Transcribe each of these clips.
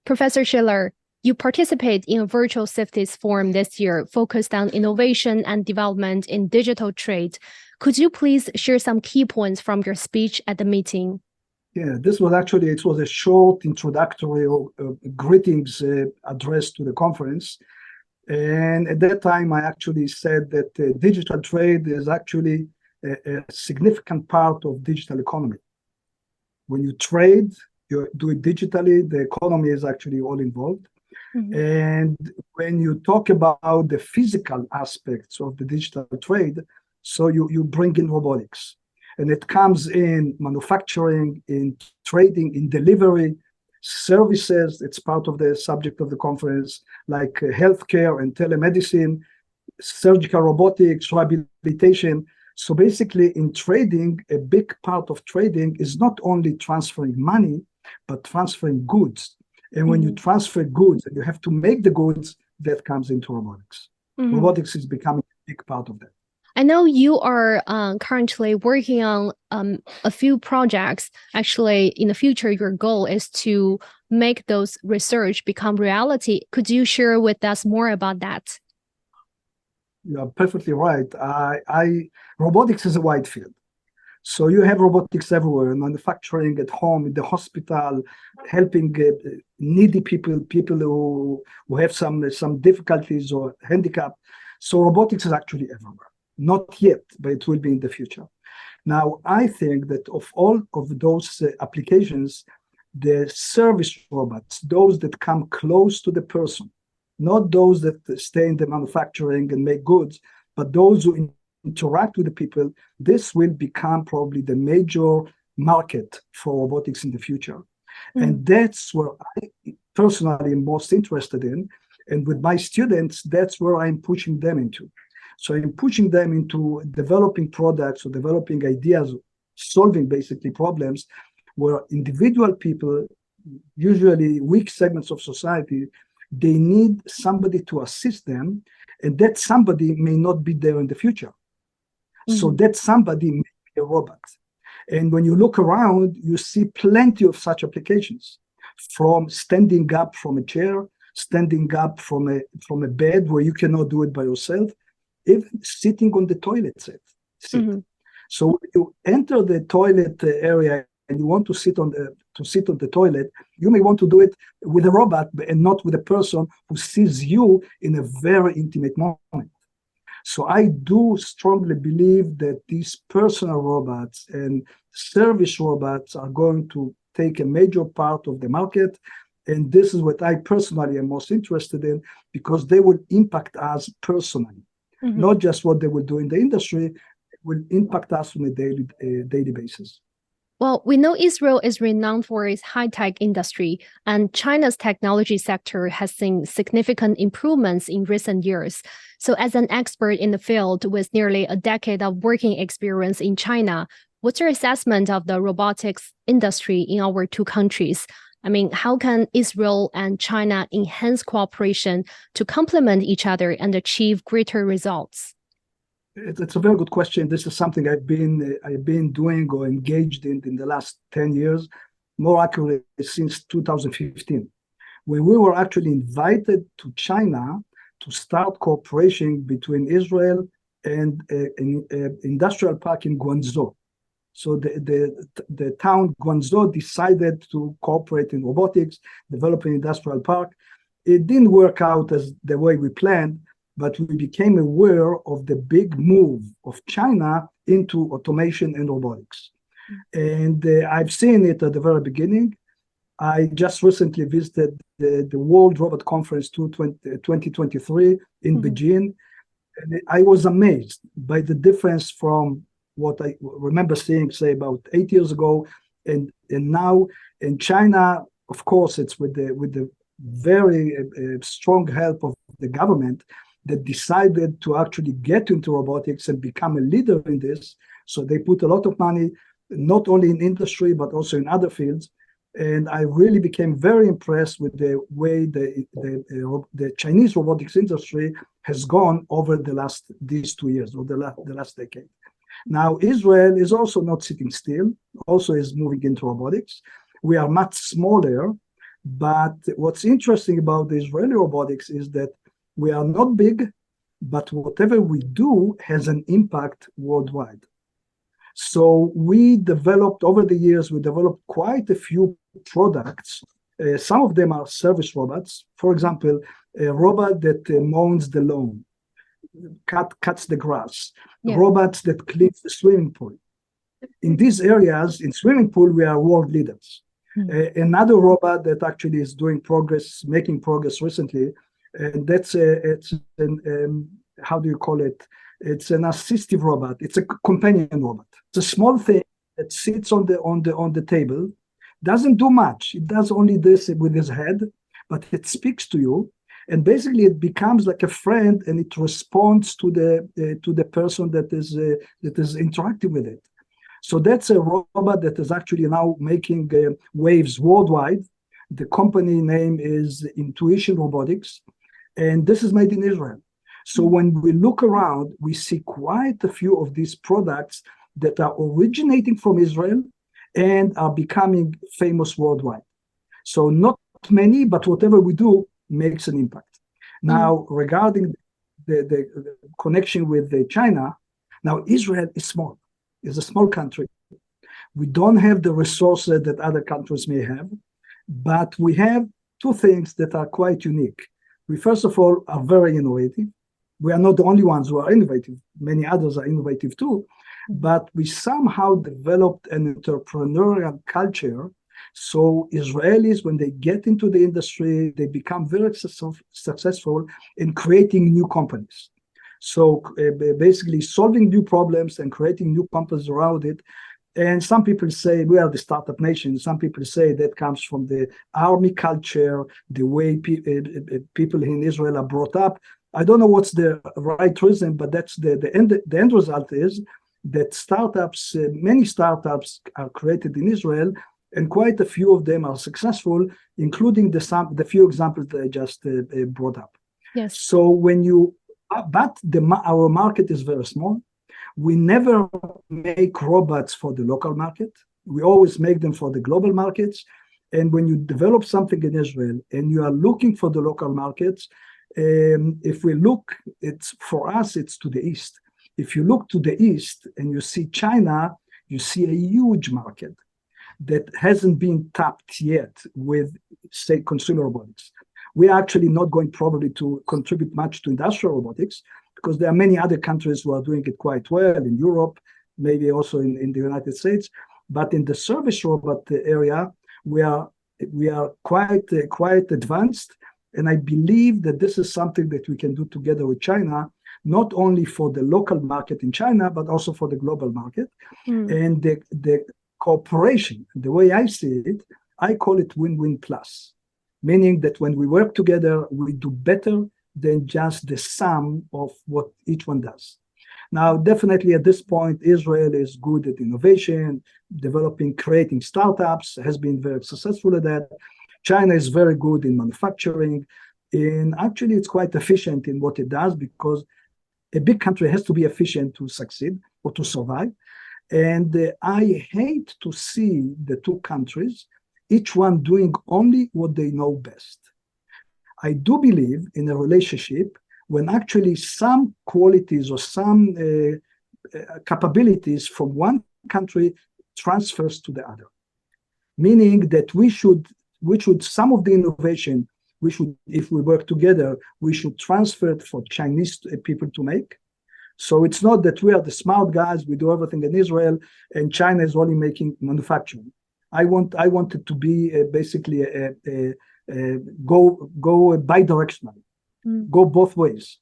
Professor Shiller, you participate in a virtual CIFTIS forum this year focused on innovation and development in digital trade. Could you please share some key points from your speech at the meeting? Yeah, this was actually, it was a short introductory greetings address to the conference. And at that time, I actually said that digital trade is actually a significant part of digital economy. When you trade, you do it digitally, the economy is actually all involved. Mm-hmm. And when you talk about the physical aspects of the digital trade, so you bring in robotics. And it comes in manufacturing, in trading, in delivery, services. It's part of the subject of the conference, like healthcare and telemedicine, surgical robotics, rehabilitation. So basically in trading, a big part of trading is not only transferring money, but transferring goods. And when you transfer goods, and you have to make the goods, that comes into robotics. Robotics is becoming a big part of that. I know you are currently working on a few projects. Actually, in the future, your goal is to make those research become reality. Could you share with us more about that? You're perfectly right. Robotics is a wide field. So you have robotics everywhere, manufacturing at home, in the hospital, helping needy people who have some difficulties or handicap. So robotics is actually everywhere. Not yet, but it will be in the future. Now, I think that of all of those applications, the service robots, those that come close to the person, not those that stay in the manufacturing and make goods, but those who interact with the people, this will become probably the major market for robotics in the future. And that's where I personally am most interested in. And with my students, that's where I'm pushing them into. So I'm pushing them into developing products or developing ideas, solving basically problems where individual people, usually weak segments of society, they need somebody to assist them, and that somebody may not be there in the future. So that somebody may be a robot. And when you look around, you see plenty of such applications, from standing up from a chair, standing up from a bed where you cannot do it by yourself, even sitting on the toilet seat. So when you enter the toilet area and you want to sit on the toilet, you may want to do it with a robot and not with a person who sees you in a very intimate moment. So I do strongly believe that these personal robots and service robots are going to take a major part of the market. And this is what I personally am most interested in, because they will impact us personally. Not just what they will do in the industry, it will impact us on a daily basis. Well, we know Israel is renowned for its high-tech industry, and China's technology sector has seen significant improvements in recent years. So as an expert in the field with nearly a decade of working experience in China, what's your assessment of the robotics industry in our two countries? I mean, how can Israel and China enhance cooperation to complement each other and achieve greater results? It's a very good question. This is something I've been doing or engaged in the last 10 years, more accurately since 2015, when we were actually invited to China to start cooperation between Israel and an industrial park in Guangzhou. So the town Guangzhou decided to cooperate in robotics, develop an industrial park. It didn't work out as the way we planned, but we became aware of the big move of China into automation and robotics. And I've seen it at the very beginning. I just recently visited the World Robot Conference 2023 in Beijing. And I was amazed by the difference from what I remember seeing, say, about 8 years ago, and now in China. Of course, it's with the very strong help of the government that decided to actually get into robotics and become a leader in this. So they put a lot of money, not only in industry, but also in other fields. And I really became very impressed with the way the Chinese robotics industry has gone over these 2 years, or the last decade. Now, Israel is also not sitting still, also is moving into robotics. We are much smaller, But what's interesting about the Israeli robotics is that we are not big, but whatever we do has an impact worldwide. So over the years, we developed quite a few products. Some of them are service robots. For example, a robot that mows the lawn, cuts the grass, robots that cleans the swimming pool. In these areas, in swimming pool, we are world leaders. Another robot that actually is making progress recently, and how do you call it? It's an assistive robot. It's a companion robot. It's a small thing that sits on the table, doesn't do much. It does only this with his head, but it speaks to you, and basically it becomes like a friend, and it responds to the person that is interacting with it. So that's a robot that is actually now making waves worldwide. The company name is Intuition Robotics, and this is made in Israel. So when we look around, we see quite a few of these products that are originating from Israel and are becoming famous worldwide. So not many, but whatever we do makes an impact. Now, regarding the connection with China, now Israel is small. It's a small country. We don't have the resources that other countries may have, but we have two things that are quite unique. We, first of all, are very innovative. We are not the only ones who are innovative. Many others are innovative too, but we somehow developed an entrepreneurial culture. So Israelis, when they get into the industry, they become very successful in creating new companies. So basically solving new problems and creating new companies around it. And some people say we are the startup nation. Some people say that comes from the army culture, the way people in Israel are brought up. I don't know what's the right reason, but that's the end result is that many startups are created in Israel, and quite a few of them are successful, including the few examples that I just brought up. Yes. So our market is very small. We never make robots for the local market. We always make them for the global markets. And when you develop something in Israel and you are looking for the local markets, if we look, for us, it's to the east. If you look to the east and you see China, you see a huge market that hasn't been tapped yet with, say, consumer robotics. We are actually not going probably to contribute much to industrial robotics because there are many other countries who are doing it quite well in Europe, maybe also in the United States. But in the service robot area, we are quite advanced. And I believe that this is something that we can do together with China, not only for the local market in China, but also for the global market. And the cooperation, the way I see it, I call it win-win plus, meaning that when we work together, we do better than just the sum of what each one does. Now, definitely at this point, Israel is good at innovation, creating startups, has been very successful at that. China is very good in manufacturing, and actually it's quite efficient in what it does because a big country has to be efficient to succeed or to survive. And I hate to see the two countries, each one doing only what they know best. I do believe in a relationship when actually some qualities or some capabilities from one country transfers to the other. Meaning that we should some of the innovation, if we work together, we should transfer it for Chinese people to make. So it's not that we are the smart guys, we do everything in Israel, and China is only making manufacturing. I want it to be basically go bi-directional, go both ways,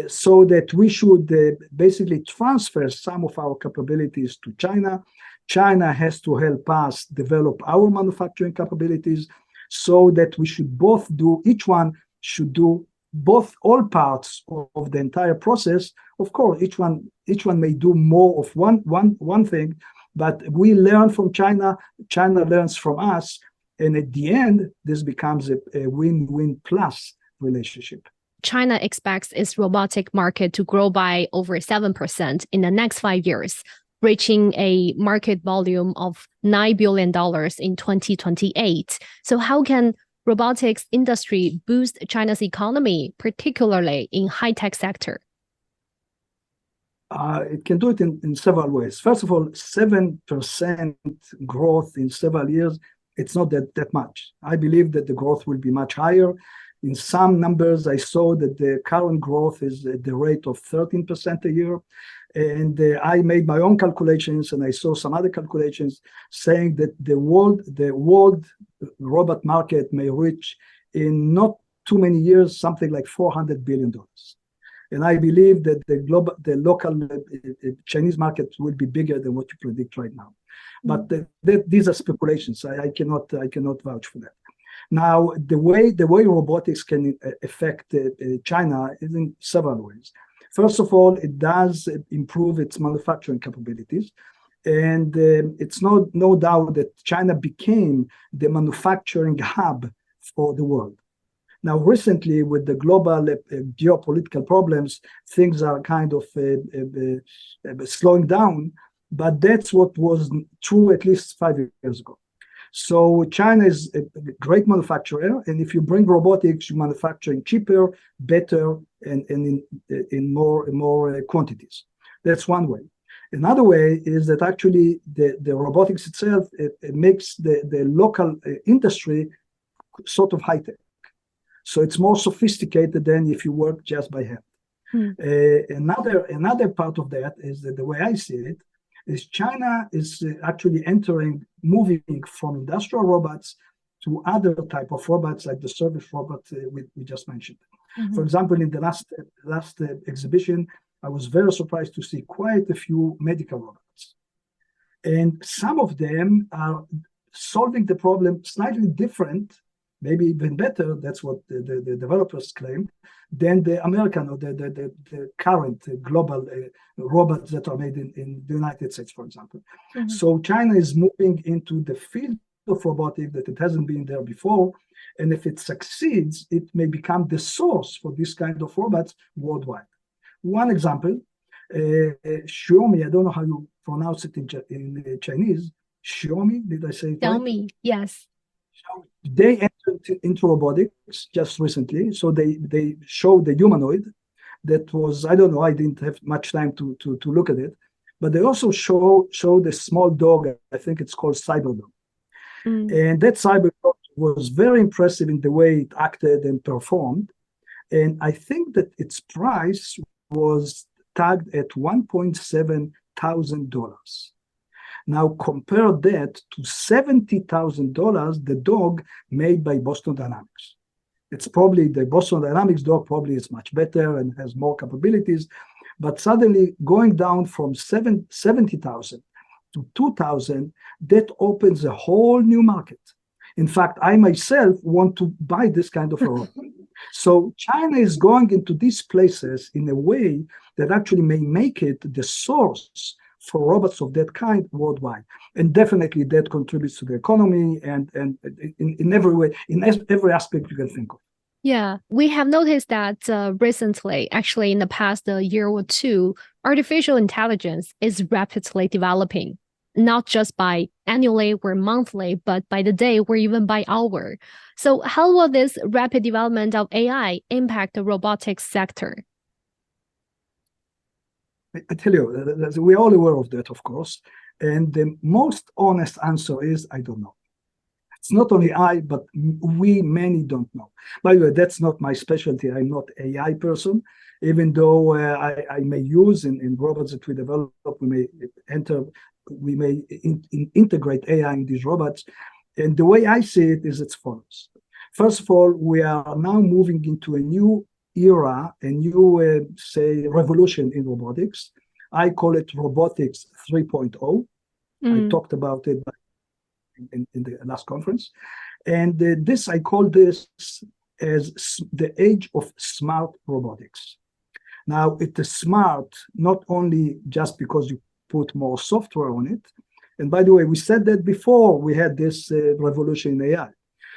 so that we should basically transfer some of our capabilities to China. China has to help us develop our manufacturing capabilities so that we should each one should do all parts of the entire process. Of course, each one may do more of one thing, but we learn from China, China learns from us, and at the end, this becomes a win-win plus relationship. China expects its robotic market to grow by over 7% in the next 5 years, reaching a market volume of $9 billion in 2028. So how can robotics industry boost China's economy, particularly in high-tech sector? It can do it in several ways. First of all, 7% growth in several years, it's not that much. I believe that the growth will be much higher. In some numbers, I saw that the current growth is at the rate of 13% a year. And I made my own calculations, and I saw some other calculations saying that the world robot market may reach in not too many years something like $400 billion. And I believe that the local Chinese market will be bigger than what you predict right now. But these are speculations. I cannot vouch for that. Now, the way robotics can affect China is in several ways. First of all, it does improve its manufacturing capabilities. And it's no doubt that China became the manufacturing hub for the world. Now, recently, with the global geopolitical problems, things are kind of slowing down, but that's what was true at least 5 years ago. So China is a great manufacturer, and if you bring robotics, you manufacturing cheaper, better, and in more quantities. That's one way. Another way is that actually the robotics itself, it makes the local industry sort of high-tech. So it's more sophisticated than if you work just by hand. Another part of that is that the way I see it is China is actually moving from industrial robots to other type of robots like the service robot we just mentioned. For example, in the last exhibition, I was very surprised to see quite a few medical robots. And some of them are solving the problem slightly different, maybe even better, that's what the developers claim, than the American or the current global robots that are made in the United States, for example. So China is moving into the field of robotics that it hasn't been there before. And if it succeeds, it may become the source for this kind of robots worldwide. One example, Xiaomi, I don't know how you pronounce it in Chinese. Xiaomi, did I say it right? Xiaomi, yes. They entered into robotics just recently. So they showed the humanoid that was, I don't know, I didn't have much time to look at it. But they also showed a small dog, I think it's called Cyberdog. And that Cyberdog was very impressive in the way it acted and performed. And I think that its price was tagged at $1.7 thousand. Now compare that to $70,000, the dog made by Boston Dynamics. It's probably the Boston Dynamics dog probably is much better and has more capabilities, but suddenly going down from 70,000 to 2,000, that opens a whole new market. In fact, I myself want to buy this kind of a robot. So China is going into these places in a way that actually may make it the source for robots of that kind worldwide. And definitely that contributes to the economy and in every way, in every aspect you can think of. Yeah, we have noticed that recently, actually in the past year or two, artificial intelligence is rapidly developing, not just by annually or monthly, but by the day or even by hour. So how will this rapid development of AI impact the robotics sector? I tell you, we're all aware of that, of course. And the most honest answer is, I don't know. It's not only I, but many don't know. By the way, that's not my specialty. I'm not an AI person, even though I may use in robots that we develop, we may integrate AI in these robots. And the way I see it is as follows. First of all, we are now moving into a new era, a new, revolution in robotics. I call it robotics 3.0. I talked about it in the last conference. And I call this as the age of smart robotics. Now, it is smart not only just because you put more software on it. And by the way, we said that before we had this revolution in AI.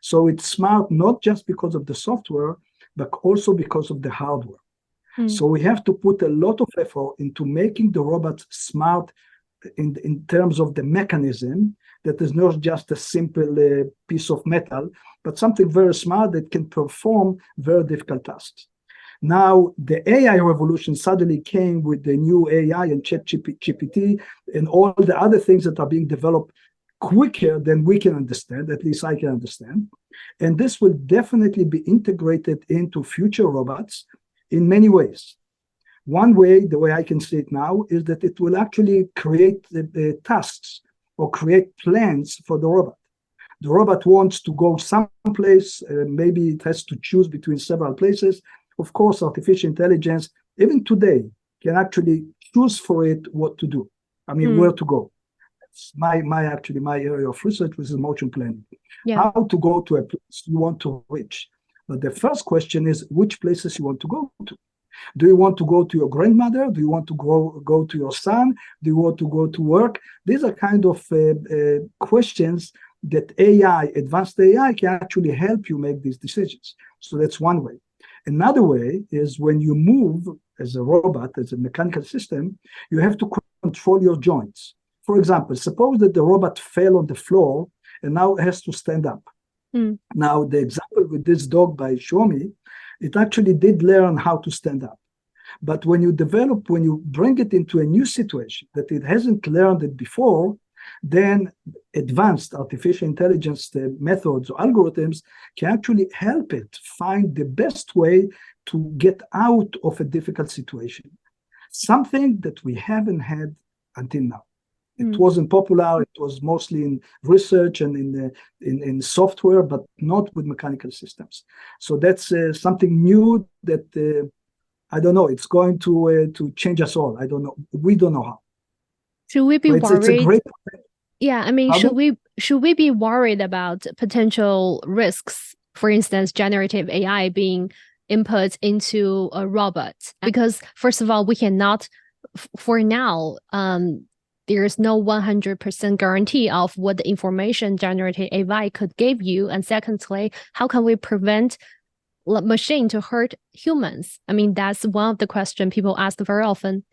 So it's smart not just because of the software, but also because of the hardware. So we have to put a lot of effort into making the robots smart in terms of the mechanism that is not just a simple piece of metal, but something very smart that can perform very difficult tasks. Now, the AI revolution suddenly came with the new AI and ChatGPT and all the other things that are being developed quicker than we can understand, at least I can understand. And this will definitely be integrated into future robots in many ways. One way, the way I can see it now, is that it will actually create tasks or create plans for the robot. The robot wants to go someplace, maybe it has to choose between several places. Of course, artificial intelligence, even today, can actually choose for it what to do. I mean, where to go. It's my area of research, which is motion planning. Yeah. How to go to a place you want to reach. But the first question is which places you want to go to. Do you want to go to your grandmother? Do you want to go to your son? Do you want to go to work? These are kind of questions that AI, advanced AI, can actually help you make these decisions. So that's one way. Another way is when you move as a robot, as a mechanical system, you have to control your joints. For example, suppose that the robot fell on the floor and now it has to stand up. Now, the example with this dog by Xiaomi, it actually did learn how to stand up. But when you bring it into a new situation that it hasn't learned it before, then advanced artificial intelligence methods or algorithms can actually help it find the best way to get out of a difficult situation. Something that we haven't had until now. It wasn't popular. It was mostly in research and in software, but not with mechanical systems. So that's something new that I don't know. It's going to change us all. I don't know. We don't know how. Should we be worried? It's a great. Yeah, I mean, should we be worried about potential risks? For instance, generative AI being input into a robot, because first of all, we cannot, for now, there is no 100% guarantee of what the information generative AI could give you. And secondly, how can we prevent machine to hurt humans? I mean, that's one of the questions people ask very often.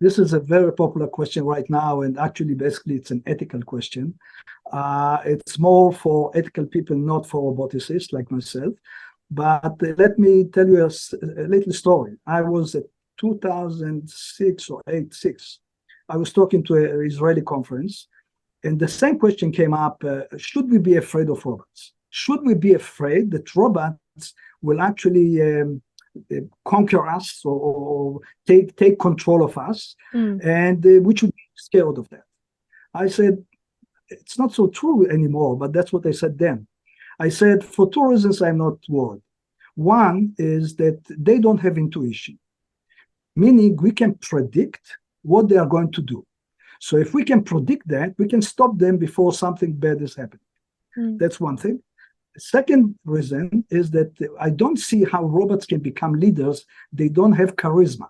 This is a very popular question right now, and actually, basically, it's an ethical question. It's more for ethical people, not for roboticists like myself. But let me tell you a little story. I was at 2006 or 86. I was talking to an Israeli conference, and the same question came up, should we be afraid of robots? Should we be afraid that robots will actually conquer us or take control of us, and we should be scared of that? I said, it's not so true anymore, but that's what I said then. I said, for two reasons I'm not worried. One is that they don't have intuition, meaning we can predict what they are going to do. So if we can predict that, we can stop them before something bad is happening. That's one thing. The second reason is that I don't see how robots can become leaders. They don't have charisma.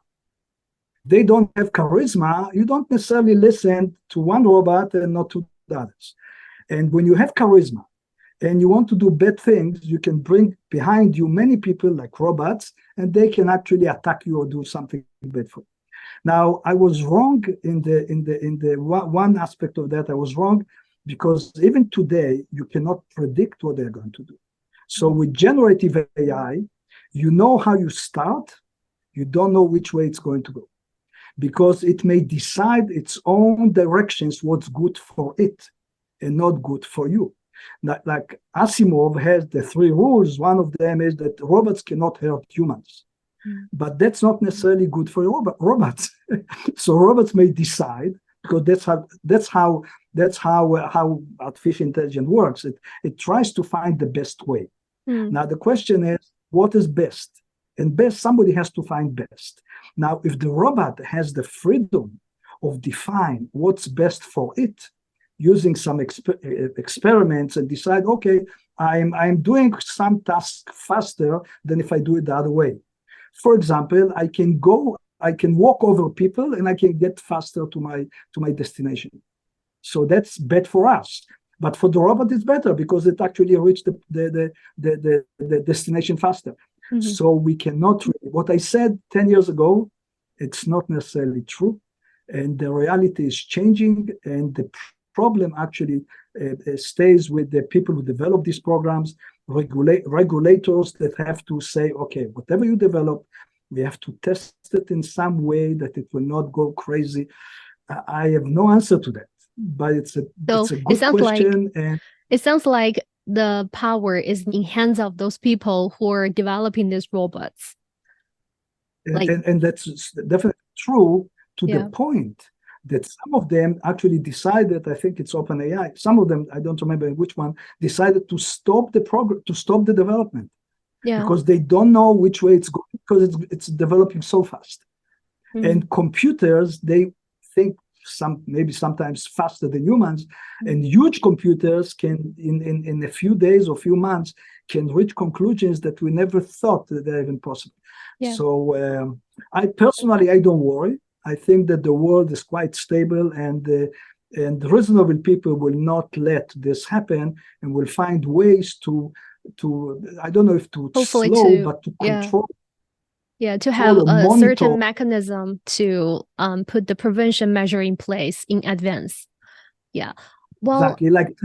They don't have charisma. You don't necessarily listen to one robot and not to the others. And when you have charisma and you want to do bad things, you can bring behind you many people like robots, and they can actually attack you or do something bad for you. Now, I was wrong in the one aspect of that. I was wrong because even today, you cannot predict what they're going to do. So with generative AI, you know how you start, you don't know which way it's going to go, because it may decide its own directions, what's good for it and not good for you. Like Asimov has the 3 rules. One of them is that robots cannot hurt humans. But that's not necessarily good for robots. So robots may decide, because that's how artificial intelligence works. It tries to find the best way. Now the question is, what is best? And best, somebody has to find best. Now, if the robot has the freedom of define what's best for it, using some experiments and decide, okay, I'm doing some task faster than if I do it the other way. For example, I can walk over people and I can get faster to my destination. So that's bad for us. But for the robot, it's better because it actually reached the destination faster. So we cannot, what I said 10 years ago, it's not necessarily true. And the reality is changing, and the problem actually stays with the people who develop these programs, regulators that have to say, okay, whatever you develop, we have to test it in some way that it will not go crazy. I have no answer to that, but it's a good question. And it sounds like the power is in hands of those people who are developing these robots. And that's definitely true to the point that some of them actually decided, I think it's OpenAI, some of them, I don't remember which one, decided to stop the program, to stop the development. Because they don't know which way it's going, because it's developing so fast. And computers, they think maybe sometimes faster than humans, and huge computers can, in a few days or few months, can reach conclusions that we never thought that they're even possible. So I don't worry. I think that the world is quite stable, and reasonable people will not let this happen, and will find ways to I don't know if to hopefully slow, but to control. To have a certain mechanism to put the prevention measure in place in advance. Well, exactly, like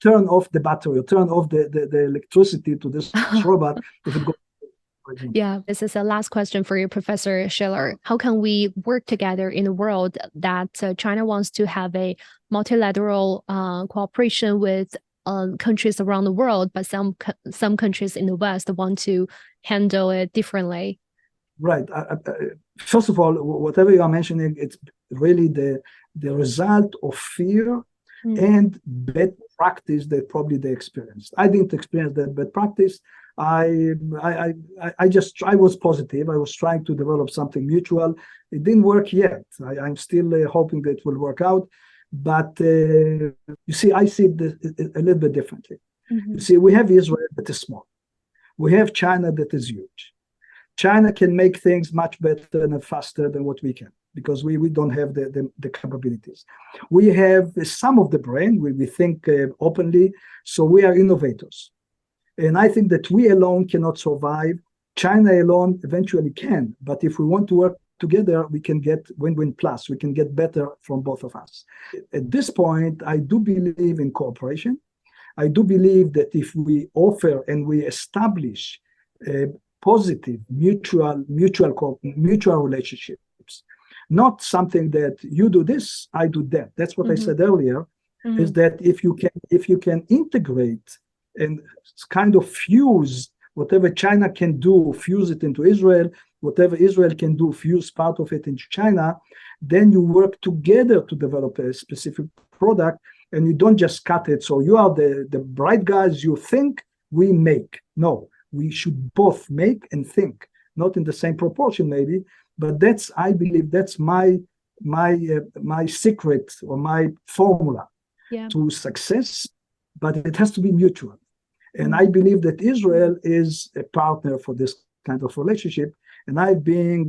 turn off the battery, or turn off the electricity to this robot if it goes. This is the last question for you, Professor Shiller. How can we work together in a world that China wants to have a multilateral cooperation with countries around the world, but some countries in the West want to handle it differently? Right. First of all, whatever you are mentioning, it's really the result of fear and bad practice that probably they experienced. I didn't experience that bad practice. I was positive. I was trying to develop something mutual. It didn't work yet. I'm still hoping that it will work out. But you see, I see it a little bit differently. You see, we have Israel that is small. We have China that is huge. China can make things much better and faster than what we can, because we don't have the capabilities. We have some of the brain. We think openly, so we are innovators. And I think that we alone cannot survive. China alone eventually can, but if we want to work together, we can get win-win plus. We can get better from both of us. At this point, I do believe in cooperation. I do believe that if we offer and we establish positive, mutual relationships, not something that you do this, I do that. That's what I said earlier, is that if you can integrate and kind of fuse whatever China can do, fuse it into Israel, whatever Israel can do, fuse part of it into China, then you work together to develop a specific product, and you don't just cut it. So you are the bright guys, you think, we make. No, we should both make and think, not in the same proportion maybe, but I believe that's my secret or my formula to success, but it has to be mutual. And I believe that Israel is a partner for this kind of relationship. And I've been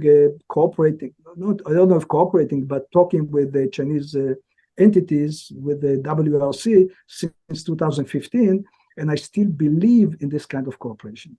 cooperating, I don't know if cooperating, but talking with the Chinese entities, with the WRC since 2015, and I still believe in this kind of cooperation.